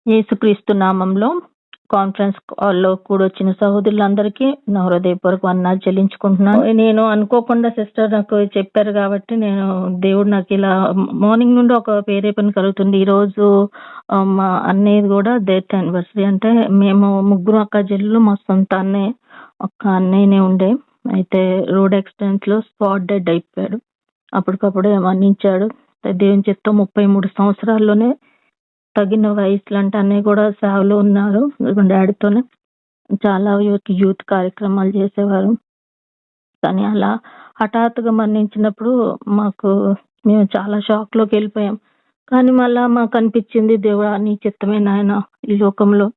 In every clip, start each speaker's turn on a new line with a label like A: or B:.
A: యేసుక్రీస్తు నామంలో కాన్ఫరెన్స్ కాల్లో కూడొచ్చిన సహోదరులందరికీ నా హృదయపూర్వక వందనాలు చెల్లించుకుంటున్నాను. నేను అనుకోకుండా సిస్టర్ నాకు చెప్పారు కాబట్టి నేను దేవుడు నాకు ఇలా మార్నింగ్ నుండి ఒక ప్రేరేపణ కలుగుతుంది. ఈరోజు మా అన్నయ్యది కూడా డెత్ యానివర్సరీ. అంటే మేము ముగ్గురు అక్క చెల్లెలు, మా సొంత అన్నయ్య ఒక్క అన్నయ్యనే ఉండే. అయితే రోడ్ యాక్సిడెంట్ లో స్పాట్ డెడ్ అయిపోయాడు. అప్పటికప్పుడే మరణించాడు. దేవుని చిత్తం 33 సంవత్సరాల్లోనే తగిన వయసులో, అంటే అన్నయ్య కూడా సేవలో ఉన్నారు డాడీతోనే. చాలా యూత్ కార్యక్రమాలు చేసేవారు. కానీ అలా హఠాత్తుగా మరణించినప్పుడు మేము చాలా షాక్ లోకి వెళ్ళిపోయాం. కానీ మళ్ళా మాకు అనిపించింది, దేవుడా నీ చిత్తమే నాయన, ఈ లోకంలో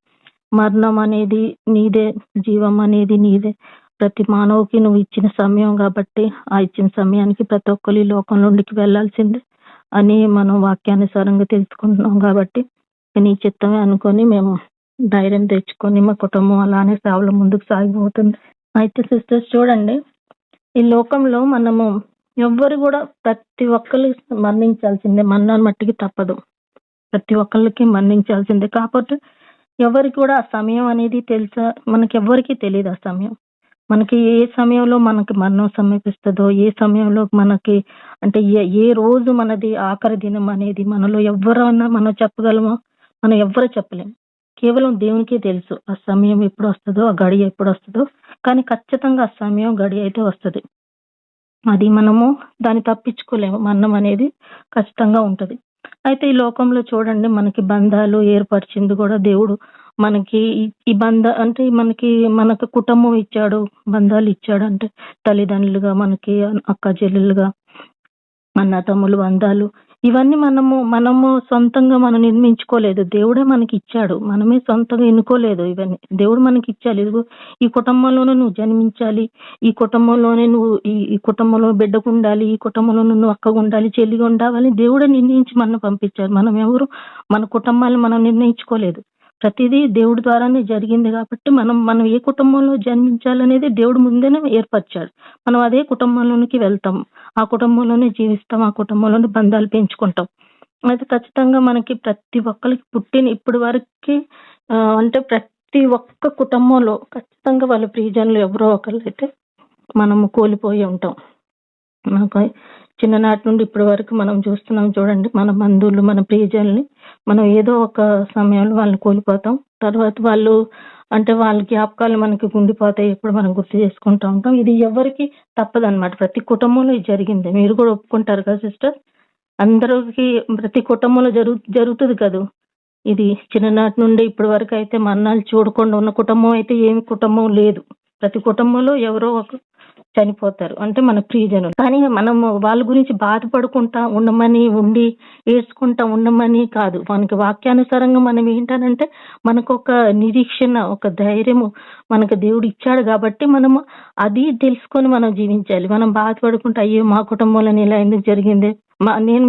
A: మరణం అనేది నీదే, జీవం అనేది నీదే. ప్రతి మానవుకి నువ్వు ఇచ్చిన సమయం కాబట్టి ఆ ఇచ్చిన సమయానికి ప్రతి ఒక్కరు ఈ లోకం నుండికి వెళ్లాల్సిందే అని మనం వాక్యానుసారంగా తెలుసుకుంటున్నాం. కాబట్టి నీ చిత్తమే అనుకొని మేము ధైర్యం తెచ్చుకొని మా కుటుంబం అలానే సేవలో ముందుకు సాగిపోతుంది. అయితే సిస్టర్స్ చూడండి, ఈ లోకంలో మనము ఎవ్వరు కూడా ప్రతి ఒక్కరు మరణించాల్సిందే, మరణాన్ని మట్టికి తప్పదు. ప్రతి ఒక్కరికి మరణించాల్సిందే. కాకపోతే ఎవరికి కూడా ఆ సమయం అనేది తెలుసా? మనకి ఎవ్వరికీ తెలియదు ఆ సమయం. మనకి ఏ సమయంలో మనకి మరణం సమీపిస్తుందో, ఏ సమయంలో మనకి అంటే ఏ రోజు మనది ఆఖరి దినం అనేది మనలో ఎవరన్నా మనం చెప్పగలమో? మనం ఎవ్వరు చెప్పలేము. కేవలం దేవునికే తెలుసు ఆ సమయం ఎప్పుడు వస్తుందో, ఆ గడియ ఎప్పుడు వస్తుందో. కానీ ఖచ్చితంగా ఆ సమయం గడియ అయితే వస్తుంది. అది మనము దాన్ని తప్పించుకోలేము. మరణం అనేది ఖచ్చితంగా ఉంటది. అయితే ఈ లోకంలో చూడండి, మనకి బంధాలు ఏర్పరిచింది కూడా దేవుడు. మనకి ఈ అంటే మనకు కుటుంబం ఇచ్చాడు, బంధాలు ఇచ్చాడు. అంటే తల్లిదండ్రులుగా, మనకి అక్క చెల్లెలుగా, అన్న తమ్ములు బంధాలు, ఇవన్నీ మనము సొంతంగా మనం నిర్మించుకోలేదు. దేవుడే మనకి ఇచ్చాడు. మనమే సొంతంగా ఎన్నుకోలేదు. ఇవన్నీ దేవుడు మనకి ఇచ్చాలి. ఇదిగో ఈ కుటుంబంలోనే నువ్వు జన్మించాలి, ఈ కుటుంబంలోనే నువ్వు ఈ కుటుంబంలో బిడ్డకు ఉండాలి, ఈ కుటుంబంలో నువ్వు అక్కగా ఉండాలి, చెల్లిగా ఉండాలని దేవుడే నిర్ణయించి మనం పంపించారు. మనం ఎవరు మన కుటుంబాలను మనం నిర్ణయించుకోలేదు. ప్రతిదీ దేవుడి ద్వారానే జరిగింది. కాబట్టి మనం ఏ కుటుంబంలో జన్మించాలనేది దేవుడు ముందేనే ఏర్పరిచాడు. మనం అదే కుటుంబంలోనికి వెళ్తాం, ఆ కుటుంబంలోనే జీవిస్తాం, ఆ కుటుంబంలోనే బంధాలు పెంచుకుంటాం. అయితే ఖచ్చితంగా మనకి ప్రతి ఒక్కరికి ఇప్పటి వరకు అంటే ప్రతి ఒక్క కుటుంబంలో ఖచ్చితంగా వాళ్ళ ప్రియజనులు ఎవరో ఒకళ్ళు అయితే మనము కోల్పోయి ఉంటాం. నాకు చిన్ననాటి నుండి ఇప్పటి వరకు మనం చూస్తున్నాం. చూడండి, మన బంధువులు, మన ప్రియజనుల్ని మనం ఏదో ఒక సమయంలో వాళ్ళని కోల్పోతాం. తర్వాత వాళ్ళ జ్ఞాపకాలు మనకి గుండిపోతాయి. ఎప్పుడు మనం గుర్తు చేసుకుంటూ ఉంటాం. ఇది ఎవరికి తప్పదన్నమాట. ప్రతి కుటుంబంలో ఇది జరిగింది. మీరు కూడా ఒప్పుకుంటారు కదా సిస్టర్? అందరికి ప్రతి కుటుంబంలో జరుగుతుంది కదా ఇది. చిన్ననాటి నుండి ఇప్పటి వరకు అయితే మరణాలు చూడకుండా ఉన్న కుటుంబం అయితే ఏమి కుటుంబం లేదు. ప్రతి కుటుంబంలో ఎవరో ఒక చనిపోతారు, అంటే మన ప్రియజనులు. కానీ మనము వాళ్ళ గురించి బాధపడుకుంటా ఉండి ఏడ్చుకుంటా ఉండమని కాదు. మనకి వాక్యానుసారంగా మనం ఏంటనంటే మనకు ఒక నిరీక్షణ, ఒక ధైర్యము మనకు దేవుడు ఇచ్చాడు. కాబట్టి మనము అది తెలుసుకొని మనం జీవించాలి. మనం బాధపడుకుంటా అయ్యో మా కుటుంబంలో ఇలా ఎందుకు జరిగింది,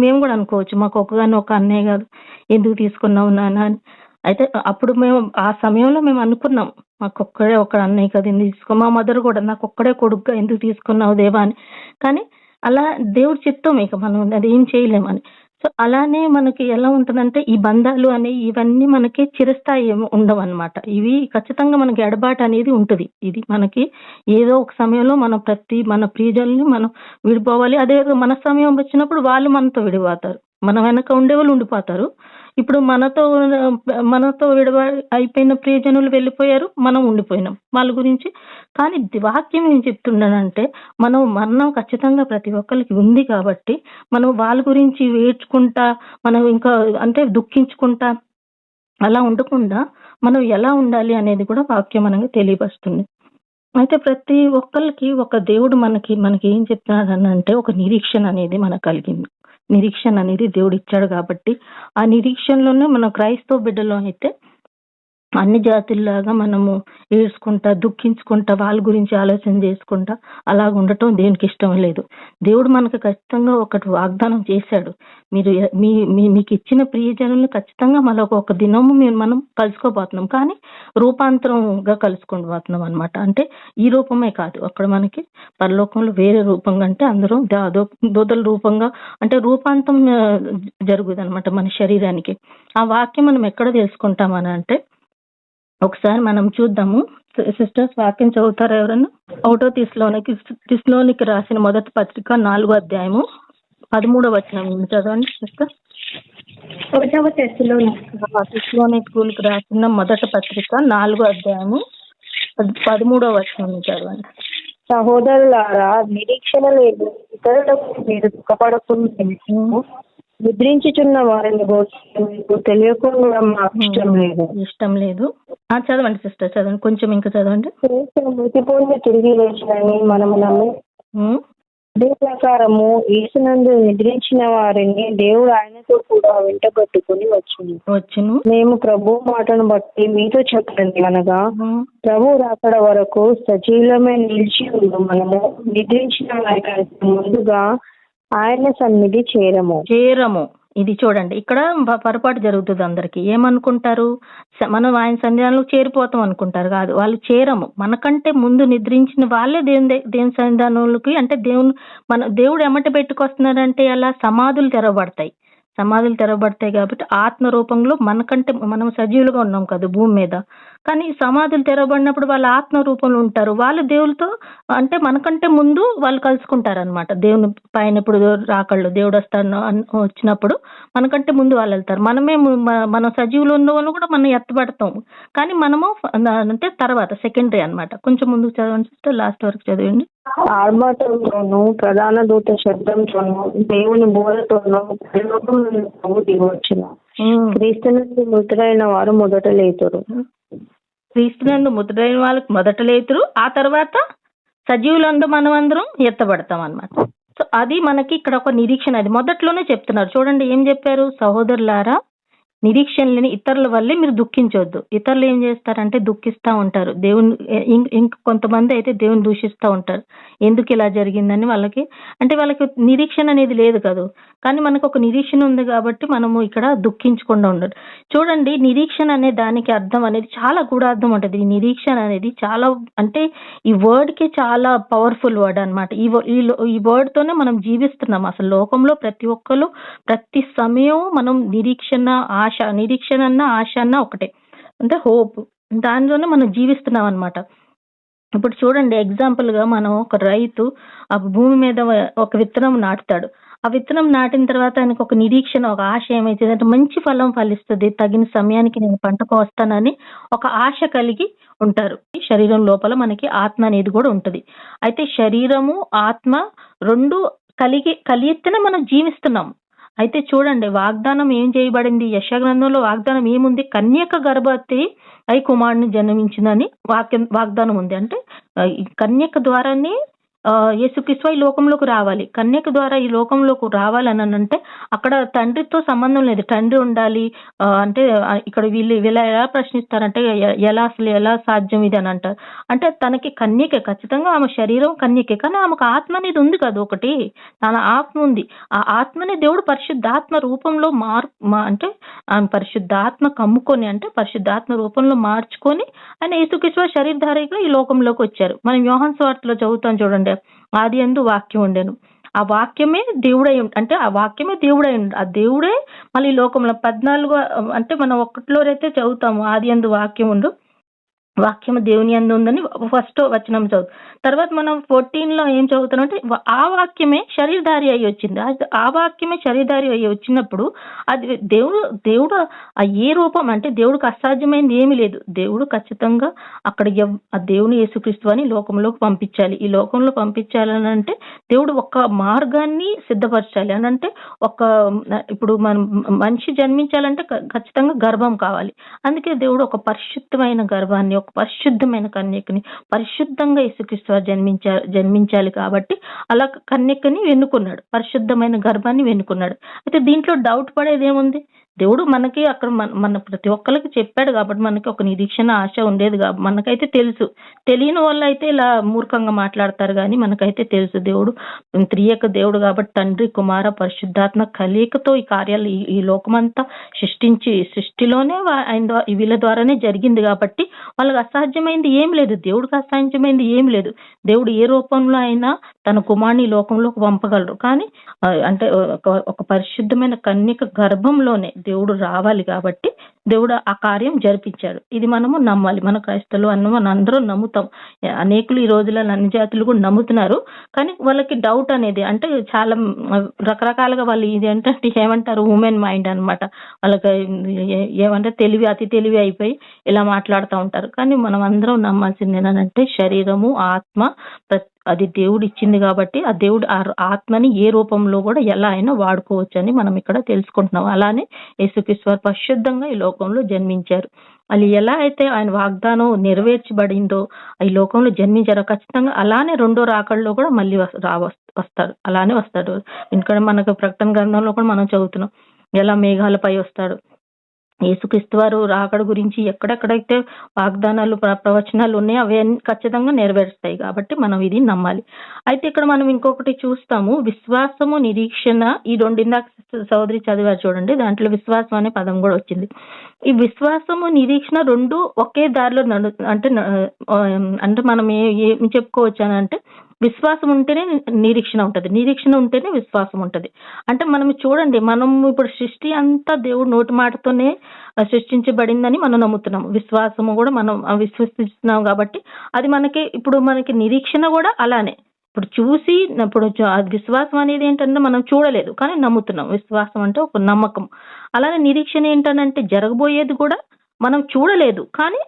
A: మేము కూడా అనుకోవచ్చు, మాకు ఒక అన్నయ్య కాదు, ఎందుకు తీసుకున్నావు నాన్న అని. అయితే అప్పుడు ఆ సమయంలో మేము అనుకున్నాం, మాకొక్కడే ఒక అన్నయ్య కదా ఎందుకు తీసుకో. మా మదర్ కూడా నాకు ఒక్కడే కొడుకుగా ఎందుకు తీసుకున్నావు దేవా అని. కానీ అలా దేవుడి చిత్తం, ఇక మనం అది ఏం చేయలేమని. సో అలానే మనకి ఎలా ఉంటుందంటే ఈ బంధాలు అనేవి ఇవన్నీ మనకి చిరస్థాయి ఉండవు అనమాట. ఇవి ఖచ్చితంగా మనకి ఎడబాటు అనేది ఉంటుంది. ఇది మనకి ఏదో ఒక సమయంలో మన ప్రియజనుల్ని మనం విడిపోవాలి. అదే మన సమయం వచ్చినప్పుడు వాళ్ళు మనతో విడిపోతారు. మన వెనక ఉండేవాళ్ళు ఉండిపోతారు. ఇప్పుడు మనతో అయిపోయిన ప్రియజనులు వెళ్ళిపోయారు, మనం ఉండిపోయినాం వాళ్ళ గురించి. కానీ వాక్యం ఏం చెప్తుండనంటే మరణం ఖచ్చితంగా ప్రతి ఒక్కరికి ఉంది. కాబట్టి మనం వాళ్ళ గురించి ఏడ్చుకుంటా, మనం ఇంకా అంటే దుఃఖించుకుంటా అలా ఉండకుండా మనం ఎలా ఉండాలి అనేది కూడా వాక్యం అనేది తెలియపరుస్తుంది. అయితే ప్రతి ఒక్కరికి ఒక దేవుడు మనకి ఏం చెప్తున్నాడనంటే ఒక నిరీక్షణ అనేది మనకు కలిగింది. నిరీక్షణ అనేది దేవుడు ఇచ్చాడు. కాబట్టి ఆ నిరీక్షణలోనే మన క్రైస్తవ బిడ్డలో అయితే అన్ని జాతుల్లాగా మనము ఏడ్చుకుంటా, దుఃఖించుకుంటా, వాళ్ళ గురించి ఆలోచన చేసుకుంటా అలాగ ఉండటం దేవునికి ఇష్టం లేదు. దేవుడు మనకు ఖచ్చితంగా ఒకటి వాగ్దానం చేశాడు. మీరు మీకు ఇచ్చిన ప్రియజనుల్ని ఖచ్చితంగా ఒక దినము మనం కలుసుకోబోతున్నాం. కానీ రూపాంతరంగా కలుసుకోబోతున్నాం అన్నమాట. అంటే ఈ రూపమే కాదు, అక్కడ మనకి పరలోకంలో వేరే రూపంగా, అంటే అందరం దూతల రూపంగా, అంటే రూపాంతం జరుగుదన్నమాట మన శరీరానికి. ఆ వాక్యం మనం ఎక్కడ తెలుసుకుంటామని అంటే, ఒకసారి మనం చూద్దాము. సిస్టర్స్ వాక్యం చదువుతారా ఎవరన్నా? 1 తిస్సలోనికి రాసిన మొదటి పత్రిక 4వ అధ్యాయము 13వ వచనం చదవండి సిస్టర్.
B: 1వ
A: తిస్సలోనికి రాసిన మొదటి పత్రిక 4వ అధ్యాయము 13వ వచనం చదవండి.
B: సహోదరులారా, నిరీక్షణ లేదు ఇతరులకు మీరు దుఃఖపడకుండా నిద్రించుచున్న వారిని మీకు తెలియకుండా మాకు
A: ఇష్టం లేదు. చదవండి సిస్టర్, చదవండి, కొంచెం ఇంకా చదవండి.
B: మృతిపోయి తిరిగి లేచినని మనము నమ్మి అదే ప్రకారము యేసునందు నిద్రించిన వారిని దేవుడు ఆయనతో కూడా వెంటబెట్టుకుని వచ్చును. మేము ప్రభు మాటను బట్టి మీతో చెప్పండి అనగా, ప్రభు రాకడ వరకు సజీవమే నిలిచి ఉండు మనము నిద్రించిన వారి కంటే ముందుగా ఆయన సన్నిధి చేరము.
A: ఇది చూడండి, ఇక్కడ పొరపాటు జరుగుతుంది అందరికి. ఏమనుకుంటారు, మనం ఆయన సన్నిధానంలో చేరిపోతాం అనుకుంటారు. కాదు, వాళ్ళు చేరము. మనకంటే ముందు నిద్రించిన వాళ్ళే దేవుని సన్నిధానంలోకి, అంటే దేవుడు ఎమ్మట పెట్టుకొస్తున్నారంటే అలా సమాధులు తెరవబడతాయి కాబట్టి ఆత్మ రూపంలో మనకంటే మనం సజీవులుగా ఉన్నాం కదా భూమి మీద. కానీ సమాధులు తెరవబడినప్పుడు వాళ్ళ ఆత్మ రూపంలో ఉంటారు. వాళ్ళు దేవుడితో, అంటే మనకంటే ముందు వాళ్ళు కలుసుకుంటారు అనమాట. దేవుని పైన ఇప్పుడు రాకళ్ళు దేవుడు వచ్చినప్పుడు మనకంటే ముందు వాళ్ళు వెళ్తారు. మనం సజీవులు ఉన్న వాళ్ళు కూడా మనం ఎత్తబడతాం. కానీ మనము అంటే తర్వాత సెకండరీ అన్నమాట. కొంచెం ముందుకు చదవండి సిస్టర్, లాస్ట్ వరకు చదవండి.
B: ఆర్మాటంతోనూ ప్రధాన దూత శబ్దంతోనూ దేవుని బోధతోనూ పరలోకము దిగొచ్చును. క్రీస్తునందు మృతులైన వారు మొదట లేతురు.
A: క్రీస్తునందు మృతులైన వాళ్ళకి మొదట లేతురు. ఆ తర్వాత సజీవులందు మనం అందరం ఎత్తబడతాం అన్నమాట. సో అది మనకి ఇక్కడ ఒక నిరీక్షణ. అది మొదట్లోనే చెప్తున్నారు. చూడండి ఏం చెప్పారు, సహోదరులారా నిరీక్షణ లేని ఇతరుల వల్లే మీరు దుఃఖించొద్దు. ఇతరులు ఏం చేస్తారంటే దుఃఖిస్తూ ఉంటారు. కొంతమంది అయితే దేవుని దూషిస్తూ ఉంటారు. ఎందుకు ఇలా జరిగిందని వాళ్ళకి నిరీక్షణ అనేది లేదు కదా. కానీ మనకు ఒక నిరీక్షణ ఉంది కాబట్టి మనము ఇక్కడ దుఃఖించకుండా ఉండదు. చూడండి, నిరీక్షణ అనే దానికి అర్థం అనేది చాలా గూఢార్థం ఉంటుంది. ఈ నిరీక్షణ అనేది చాలా, అంటే ఈ వర్డ్ కి చాలా పవర్ఫుల్ వర్డ్ అనమాట. ఈ వర్డ్ తోనే మనం జీవిస్తున్నాం. అసలు లోకంలో ప్రతి ఒక్కరు ప్రతి సమయం మనం నిరీక్షణ ఆశ ఒకటే, అంటే హోప్, దానిలోనే మనం జీవిస్తున్నాం అనమాట. ఇప్పుడు చూడండి, ఎగ్జాంపుల్ గా మనం ఒక రైతు ఆ భూమి మీద ఒక విత్తనం నాటుతాడు. ఆ విత్తనం నాటిన తర్వాత ఆయనకు ఒక నిరీక్షణ, ఒక ఆశ ఏమైతుంది అంటే మంచి ఫలం ఫలిస్తుంది, తగిన సమయానికి నేను పంట కోస్తానని ఒక ఆశ కలిగి ఉంటారు. శరీరం లోపల మనకి ఆత్మ అనేది కూడా ఉంటది. అయితే శరీరము ఆత్మ రెండు కలిగితేనే మనం జీవిస్తున్నాం. అయితే చూడండి, వాగ్దానం ఏం చేయబడింది, యెషయా గ్రంథంలో వాగ్దానం ఏముంది, కన్యక గర్భవతి అయి కుమారుని జన్మించిందని వాగ్దానం ఉంది. అంటే కన్యక ద్వారానే యేసుక్రీస్తు ఈ లోకంలోకి రావాలి. కన్యక ద్వారా ఈ లోకంలోకి రావాలని అంటే అక్కడ తండ్రితో సంబంధం లేదు. తండ్రి ఉండాలి అంటే ఇక్కడ వీళ్ళు ఎలా ప్రశ్నిస్తారంటే ఎలా సాధ్యం ఇది అని అంటారు. అంటే తనకి కన్యకే, ఖచ్చితంగా ఆమె శరీరం కన్యకే, కానీ ఆమెకు ఆత్మ అనేది ఉంది కదా. ఒకటి తన ఆత్మ ఉంది. ఆ ఆత్మని దేవుడు పరిశుద్ధాత్మ రూపంలో అంటే ఆమె పరిశుద్ధాత్మ కమ్ముకొని, అంటే పరిశుద్ధాత్మ రూపంలో మార్చుకొని ఆయన యేసుక్రీస్తు శరీరధారిగా ఈ లోకంలోకి వచ్చారు. మనం యోహాను సువార్తలో చదువుతాం చూడండి, ఆదియందు వాక్యం ఉండెను, ఆ వాక్యమే దేవుడై అంటే ఆ వాక్యమే దేవుడై ఆ దేవుడే మళ్ళీ ఈ లోకంలో 14 అంటే మనం 1లో అయితే చదువుతాము, ఆదియందు వాక్యం ఉండు, వాక్యము దేవుని యందు ఉందని ఫస్ట్ వచనం చదువు. తర్వాత మనం 14లో ఏం చదువుతున్నాం అంటే ఆ వాక్యమే శరీరధారి అయ్యి వచ్చింది. ఆ వాక్యమే శరీరధారి అయ్యి వచ్చినప్పుడు అది దేవుడు ఆ ఏ రూపం, అంటే దేవుడికి అసాధ్యమైంది ఏమీ లేదు. దేవుడు ఖచ్చితంగా అక్కడ ఆ దేవుని యేసుక్రీస్తు అని లోకంలోకి పంపించాలి. ఈ లోకంలో పంపించాలని అంటే దేవుడు ఒక మార్గాన్ని సిద్ధపరచాలి. అని అంటే ఇప్పుడు మనం మనిషి జన్మించాలంటే ఖచ్చితంగా గర్భం కావాలి. అందుకే దేవుడు ఒక పరిశుద్ధమైన గర్భాన్ని, ఒక పరిశుద్ధమైన కన్యకని, పరిశుద్ధంగా యేసుక్రీస్తు జన్మించాలి కాబట్టి అలా కన్యకని వెన్నుకున్నాడు, పరిశుద్ధమైన గర్భాన్ని వెన్నుకున్నాడు. అయితే దీంట్లో డౌట్ పడేది ఏముంది, దేవుడు మనకి అక్కడ మన ప్రతి ఒక్కరికి చెప్పాడు కాబట్టి మనకి ఒక నిరీక్షణ, ఆశ ఉండేది కాబట్టి మనకైతే తెలుసు. తెలియని వాళ్ళు అయితే ఇలా మూర్ఖంగా మాట్లాడతారు కానీ మనకైతే తెలుసు దేవుడు త్రియేక దేవుడు కాబట్టి తండ్రి, కుమార, పరిశుద్ధాత్మ కలయికతో ఈ కార్యాలు ఈ లోకమంతా సృష్టిలోనే వీళ్ళ ద్వారానే జరిగింది కాబట్టి వాళ్ళకి అసాధ్యమైంది ఏం లేదు. దేవుడికి అసాధ్యమైంది ఏం లేదు. దేవుడు ఏ రూపంలో అయినా తన కుమారుని లోకంలోకి పంపగలరు. కానీ అంటే ఒక పరిశుద్ధమైన కన్యక గర్భంలోనే దేవుడు రావాలి కాబట్టి దేవుడు ఆ కార్యం జరిపించాడు. ఇది మనము నమ్మాలి. మన క్రైస్తవులు మన అందరం నమ్ముతాం. అనేకులు ఈ రోజులలో అన్ని జాతులు కూడా నమ్ముతున్నారు. కానీ వాళ్ళకి డౌట్ అనేది అంటే చాలా రకరకాలుగా వాళ్ళు ఇది ఏంటంటే ఏమంటారు ఉమెన్ మైండ్ అన్నమాట. వాళ్ళకి ఏమంటే అతి తెలివి అయిపోయి ఇలా మాట్లాడుతూ ఉంటారు. కానీ మనం అందరం నమ్మాల్సింది ఏంటంటే శరీరము, ఆత్మ అది దేవుడు ఇచ్చింది కాబట్టి ఆ దేవుడు ఆత్మని ఏ రూపంలో కూడా ఎలా అయినా వాడుకోవచ్చు అని మనం ఇక్కడ తెలుసుకుంటున్నాం. అలానే యేసుక్రీస్తు వారు పరిశుద్ధంగా ఈ లోకంలో జన్మించారు. అది ఎలా అయితే ఆయన వాగ్దానం నెరవేర్చబడిందో ఈ లోకంలో జన్మించారో ఖచ్చితంగా అలానే రెండో రాకడలో కూడా మళ్ళీ వస్తాడు. అలానే వస్తాడు. ఇక్కడ మనకు ప్రకటన గ్రంథంలో కూడా మనం చదువుతున్నాం ఎలా మేఘాలపై వస్తాడు. యేసుక్రీస్తు వారు రాకడ గురించి ఎక్కడెక్కడైతే వాగ్దానాలు ప్రవచనాలు ఉన్నాయో అవి ఖచ్చితంగా నెరవేరుస్తాయి కాబట్టి మనం ఇది నమ్మాలి. అయితే ఇక్కడ మనం ఇంకొకటి చూస్తాము, విశ్వాసము, నిరీక్షణ. ఈ రెండు ఇందాక సోదరి చదివారు చూడండి, దాంట్లో విశ్వాసం అనే పదం కూడా వచ్చింది. ఈ విశ్వాసము, నిరీక్షణ రెండు ఒకే దారిలో అంటే మనం ఏం చెప్పుకోవచ్చు అని అంటే విశ్వాసం ఉంటేనే నిరీక్షణ ఉంటది, నిరీక్షణ ఉంటేనే విశ్వాసం ఉంటది. అంటే మనం చూడండి, మనం ఇప్పుడు సృష్టి అంతా దేవుడు నోటి మాటతోనే సృష్టించబడిందని మనం నమ్ముతున్నాం. విశ్వాసము కూడా మనం విశ్వసిస్తున్నాం కాబట్టి అది మనకి నిరీక్షణ కూడా అలానే. ఇప్పుడు విశ్వాసం అనేది ఏంటంటే మనం చూడలేదు కానీ నమ్ముతున్నాం. విశ్వాసం అంటే ఒక నమ్మకం. అలానే నిరీక్షణ ఏంటంటే జరగబోయేది కూడా మనం చూడలేదు కానీ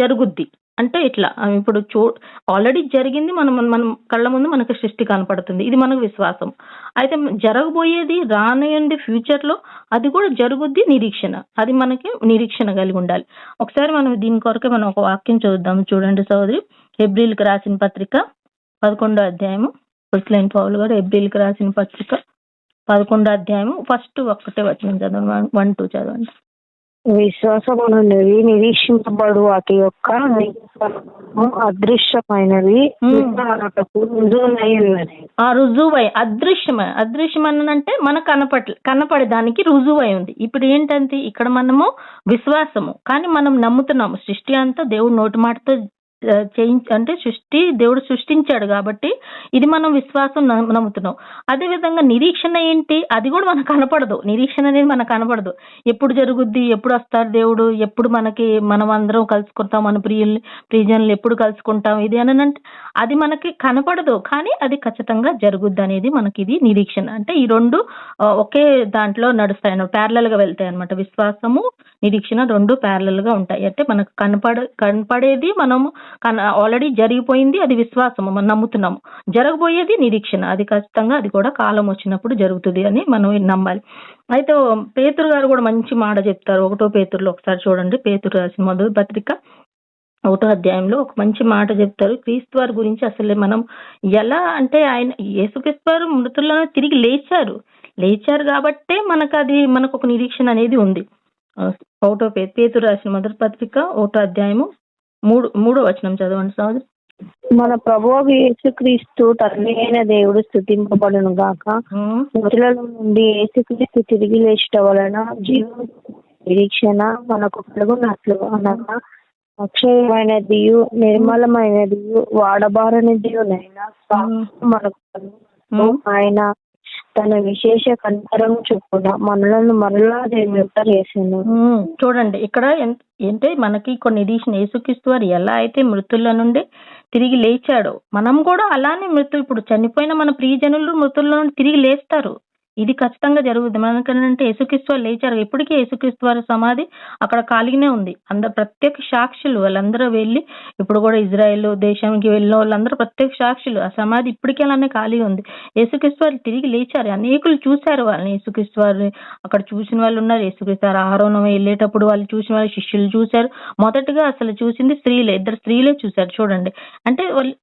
A: జరుగుద్ది. అంటే ఇట్లా ఇప్పుడు ఆల్రెడీ జరిగింది, మనం కళ్ళ ముందు మనకు సృష్టి కనపడుతుంది, ఇది మనకు విశ్వాసం. అయితే జరగబోయేది రానుంది ఫ్యూచర్ లో అది కూడా జరుగుద్ది, నిరీక్షణ. అది మనకి నిరీక్షణ కలిగి ఉండాలి. ఒకసారి మనం దీని కొరకే మనం ఒక వాక్యం చూద్దాం. చూడండి సోదరి, హెబ్రీలకు రాసిన పత్రిక 11వ అధ్యాయము. పుస్లైన్ పౌలు గారు హెబ్రీలకు రాసిన పత్రిక 11వ అధ్యాయము ఫస్ట్ ఒకటే వచనం చదవండి, 1-2 చదవండి.
B: విశ్వాసమును నిరీక్షించబడు వాటి యొక్క అదృశ్యమైనవి
A: రుజువై అదృశ్యం అంటే మనకు కనపడేదానికి రుజువై ఉంది. ఇప్పుడు ఏంటంటే ఇక్కడ మనము విశ్వాసము కానీ మనం నమ్ముతున్నాము. సృష్టి అంతా దేవుడు నోటి మాటతో అంటే దేవుడు సృష్టించాడు కాబట్టి ఇది మనం విశ్వాసం నమ్ముతున్నాం. అదే విధంగా నిరీక్షణ ఏంటి, అది కూడా మనకు కనపడదు. నిరీక్షణ అనేది మనకు కనపడదు. ఎప్పుడు జరుగుద్ది, ఎప్పుడు వస్తాడు దేవుడు, ఎప్పుడు మనం అందరం కలుసుకుంటాం, మన ప్రియజనులు ఎప్పుడు కలుసుకుంటాం, ఇది అని అంటే అది మనకి కనపడదు కానీ అది ఖచ్చితంగా జరుగుద్ది అనేది మనకి ఇది నిరీక్షణ. అంటే ఈ రెండు ఒకే దాంట్లో నడుస్తాయి అన్నమాట, ప్యారలల్ గా వెళ్తాయి అనమాట. విశ్వాసము, నిరీక్షణ రెండు ప్యారలల్ గా ఉంటాయి. అంటే మనకు కనపడేది మనము ఆల్రెడీ జరిగిపోయింది, అది విశ్వాసము, మనం నమ్ముతున్నాము. జరగబోయేది నిరీక్షణ, అది ఖచ్చితంగా అది కూడా కాలం వచ్చినప్పుడు జరుగుతుంది అని మనం నమ్మాలి. అయితే పేతురు గారు కూడా మంచి మాట చెప్తారు. 1 పేతురులో ఒకసారి చూడండి, పేతురు రాసిన మొదటి పత్రిక 1వ అధ్యాయంలో ఒక మంచి మాట చెప్తారు. క్రీస్తు వారి గురించి అసలు మనం ఎలా అంటే ఆయన యేసుక్రీస్తు వారు మృతులను తిరిగి లేచారు కాబట్టే మనకు ఒక నిరీక్షణ అనేది ఉంది. 1వ పేతురు రాసిన మొదటి పత్రిక 1వ అధ్యాయము 3వ వచనం చదవండి సోదరి.
B: మన ప్రభువు యేసుక్రీస్తు తండ్రి అయిన దేవుడు స్తుతింపబడును గాక. మృతులలో నుండి యేసుక్రీస్తు తిరిగి లేచట వలన జీవ నిరీక్షణ మనకు కలుగునట్లు అనగా అక్షయమైనది, నిర్మలమైనది, వాడబారనిది మనకు ఆయన తన విశేష కనికరం చొప్పున మనలను మరలా చేసాను.
A: చూడండి ఇక్కడ ఏంటే మనకి కొన్ని నిరీక్షణ. యేసుక్రీస్తు వారు ఎలా అయితే మృతుల నుండి తిరిగి లేచాడో మనం కూడా అలానే ఇప్పుడు చనిపోయిన మన ప్రియజనులు మృతుల నుండి తిరిగి లేస్తారు. ఇది ఖచ్చితంగా జరుగుతుంది. మనకంటే యేసుక్రీస్తు వారు లేచారు. ఇప్పటికీ యేసుక్రీస్తు వారి సమాధి అక్కడ ఖాళీగానే ఉంది. అందరు ప్రత్యక్ష సాక్షులు వాళ్ళందరూ వెళ్ళి, ఇప్పుడు కూడా ఇజ్రాయెల్ దేశానికి వెళ్ళిన వాళ్ళందరూ ప్రత్యక్ష సాక్షులు. ఆ సమాధి ఇప్పటికీ అలానే ఖాళీగా ఉంది. యేసుక్రీస్తు వారు తిరిగి లేచారు. అనేకులు చూశారు వాళ్ళని. యేసుక్రీస్తు వారు అక్కడ చూసిన వాళ్ళు ఉన్నారు. యేసుక్రీస్తు వారు ఆహారం వెళ్ళేటప్పుడు వాళ్ళు చూసిన వాళ్ళు శిష్యులు చూశారు. మొదటగా అసలు చూసింది స్త్రీలే, 2 స్త్రీలే చూశారు. చూడండి, అంటే వాళ్ళు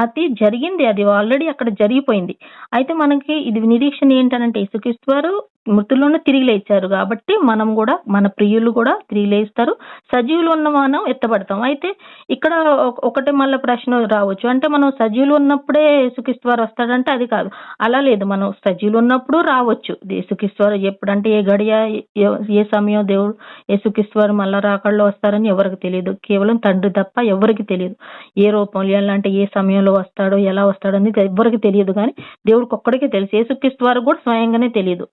A: అది జరిగింది, అది ఆల్రెడీ అక్కడ జరిగిపోయింది. అయితే మనకి ఇది నిరీక్షణ ఏంటనంటే యేసుక్రీస్తు వారు మృతులను తిరిగి లేచారు కాబట్టి మనం కూడా, మన ప్రియులు కూడా తిరిగి లేస్తారు. సజీవులు ఉన్న మనం ఎత్తబడతాం. అయితే ఇక్కడ ఒకటి మళ్ళీ ప్రశ్న రావచ్చు, అంటే మనం సజీవులు ఉన్నప్పుడే యేసుక్రీస్తు వారు వస్తాడంటే అది కాదు. అలా లేదు, మనం సజీవులు ఉన్నప్పుడు రావచ్చు యేసుక్రీస్తు వారు. ఎప్పుడంటే ఏ గడియ ఏ సమయం దేవుడు యేసుక్రీస్తు వారు మళ్ళా రాకడలో వస్తారని ఎవరికి తెలియదు. కేవలం తండ్రి తప్ప ఎవరికి తెలియదు. ఏ రూపంలో, ఎలా అంటే ఏ సమయంలో వస్తాడో ఎలా వస్తాడో అనేది ఎవరికి తెలియదు. కానీ దేవుడికి ఒక్కడికే తెలుసు. యేసుక్రీస్తు వారు కూడా స్వయంగానే తెలియదు.